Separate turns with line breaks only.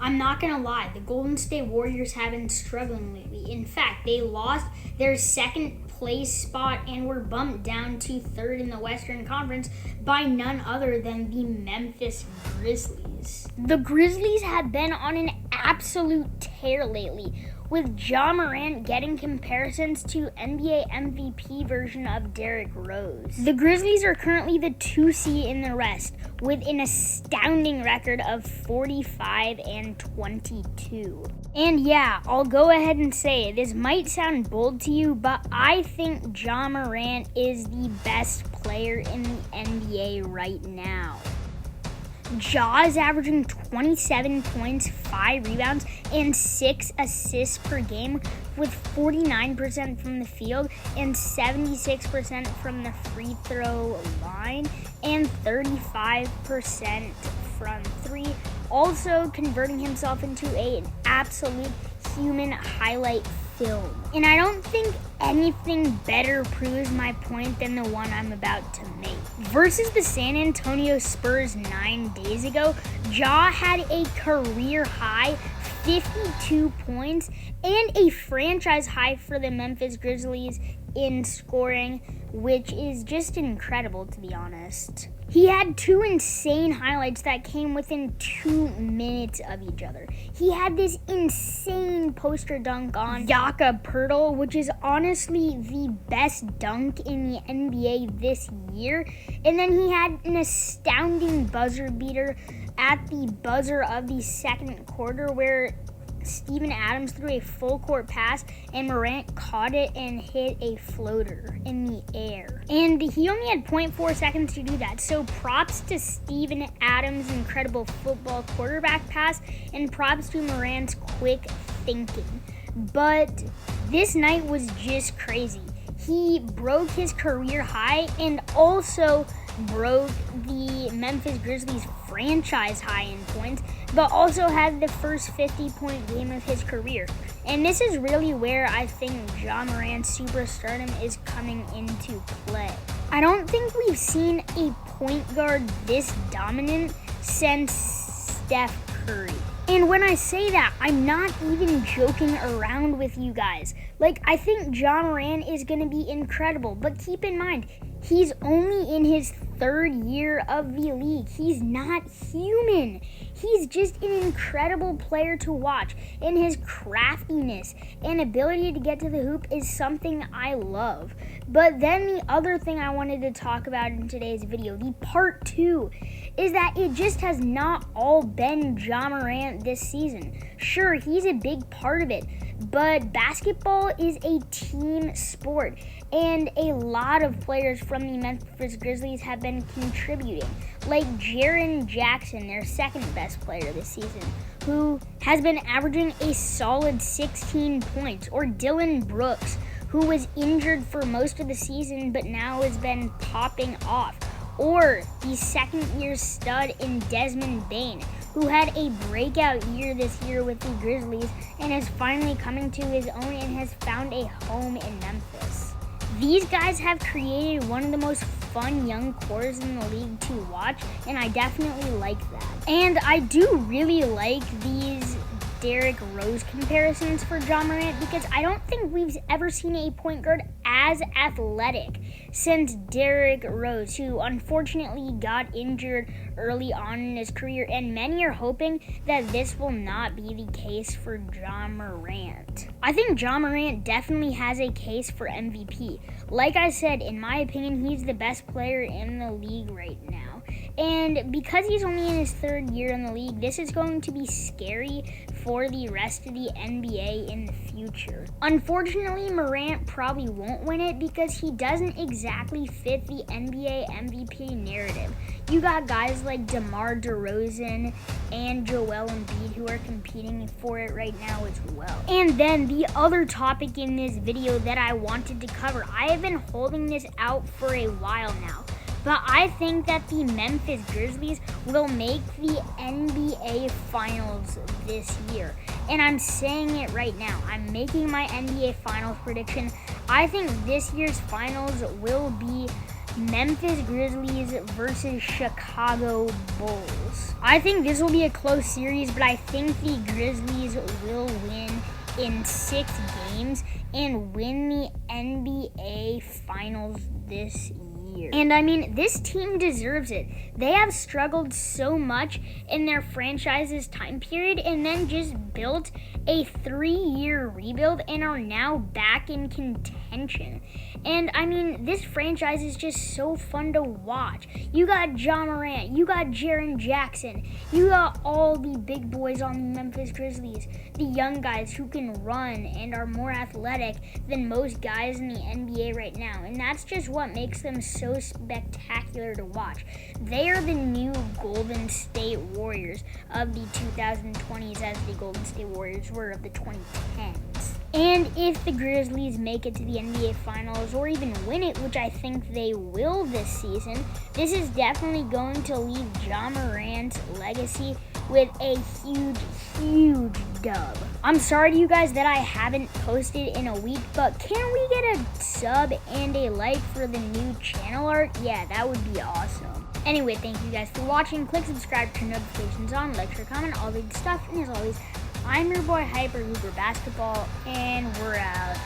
I'm not gonna lie, the Golden State Warriors have been struggling lately. In fact, they lost their second place spot and were bumped down to third in the Western Conference by none other than the Memphis Grizzlies. The Grizzlies have been on an absolute tear lately, with Ja Morant getting comparisons to NBA MVP version of Derrick Rose. The Grizzlies are currently the 2 seed in the West, with an astounding record of 45-22. And yeah, I'll go ahead and say, this might sound bold to you, but I think Ja Morant is the best player in the NBA right now. Ja is averaging 27 points, 5 rebounds, and 6 assists per game, with 49% from the field and 76% from the free throw line and 35% from 3, also converting himself into an absolute human highlight film. And I don't think anything better proves my point than the one I'm about to make. Versus the San Antonio Spurs 9 days ago, Ja had a career high 52 points and a franchise high for the Memphis Grizzlies in scoring, which is just incredible, to be honest. He had 2 insane highlights that came within 2 minutes of each other. He had this insane poster dunk on Jakob Poeltl, which is honestly the best dunk in the NBA this year. And then he had an astounding buzzer beater at the buzzer of the second quarter where Steven Adams threw a full court pass and Morant caught it and hit a floater in the air. And he only had 0.4 seconds to do that. So props to Steven Adams' incredible football quarterback pass and props to Morant's quick thinking. But this night was just crazy. He broke his career high and also broke the Memphis Grizzlies franchise high in points, but also had the first 50-point game of his career. And this is really where I think Ja Morant's superstardom is coming into play. I don't think we've seen a point guard this dominant since Steph Curry. And when I say that, I'm not even joking around with you guys. Like, I think Ja Morant is going to be incredible, but keep in mind, he's only in his 3rd year of the league. He's not human. He's just an incredible player to watch, and his craftiness and ability to get to the hoop is something I love. But then the other thing I wanted to talk about in today's video, the part 2, is that it just has not all been Ja Morant this season. Sure, he's a big part of it, but basketball is a team sport, and a lot of players from the Memphis Grizzlies have been contributing, like Jaren Jackson, their second best player this season, who has been averaging a solid 16 points, or Dylan Brooks, who was injured for most of the season but now has been popping off, or the second-year stud in Desmond Bane, who had a breakout year this year with the Grizzlies and is finally coming to his own and has found a home in Memphis. These guys have created one of the most fun young cores in the league to watch, and I definitely like that. And I do really like these Derrick Rose comparisons for Ja Morant because I don't think we've ever seen a point guard as athletic since Derrick Rose, who unfortunately got injured early on in his career, and many are hoping that this will not be the case for Ja Morant. I think Ja Morant definitely has a case for MVP. Like I said, in my opinion, he's the best player in the league right now. And because he's only in his 3rd year in the league, this is going to be scary for the rest of the NBA in the future. Unfortunately, Morant probably won't win it because he doesn't exactly fit the NBA MVP narrative. You got guys like DeMar DeRozan and Joel Embiid who are competing for it right now as well. And then the other topic in this video that I wanted to cover, I have been holding this out for a while now, but I think that the Memphis Grizzlies will make the NBA Finals this year. And I'm saying it right now. I'm making my NBA Finals prediction. I think this year's Finals will be Memphis Grizzlies versus Chicago Bulls. I think this will be a close series, but I think the Grizzlies will win in 6 games and win the NBA Finals this year. And I mean, this team deserves it. They have struggled so much in their franchise's time period and then just built a 3-year rebuild and are now back in contention. And I mean, this franchise is just so fun to watch. You got Ja Morant, you got Jaren Jackson, you got all the big boys on the Memphis Grizzlies, the young guys who can run and are more athletic than most guys in the NBA right now. And that's just what makes them so spectacular to watch. They are the new Golden State Warriors of the 2020s, as the Golden State Warriors were of the 2010s. And if the Grizzlies make it to the NBA Finals or even win it, which I think they will this season, this is definitely going to leave Ja Morant's legacy with a huge dub. I'm sorry to you guys that I haven't posted in a week, but can we get a sub and a like for the new channel art? Yeah, that would be awesome. Anyway, thank you guys for watching. Click subscribe, turn notifications on, like, share, comment, all the good stuff. And as always, I'm your boy Hyper Hooper Basketball, and we're out.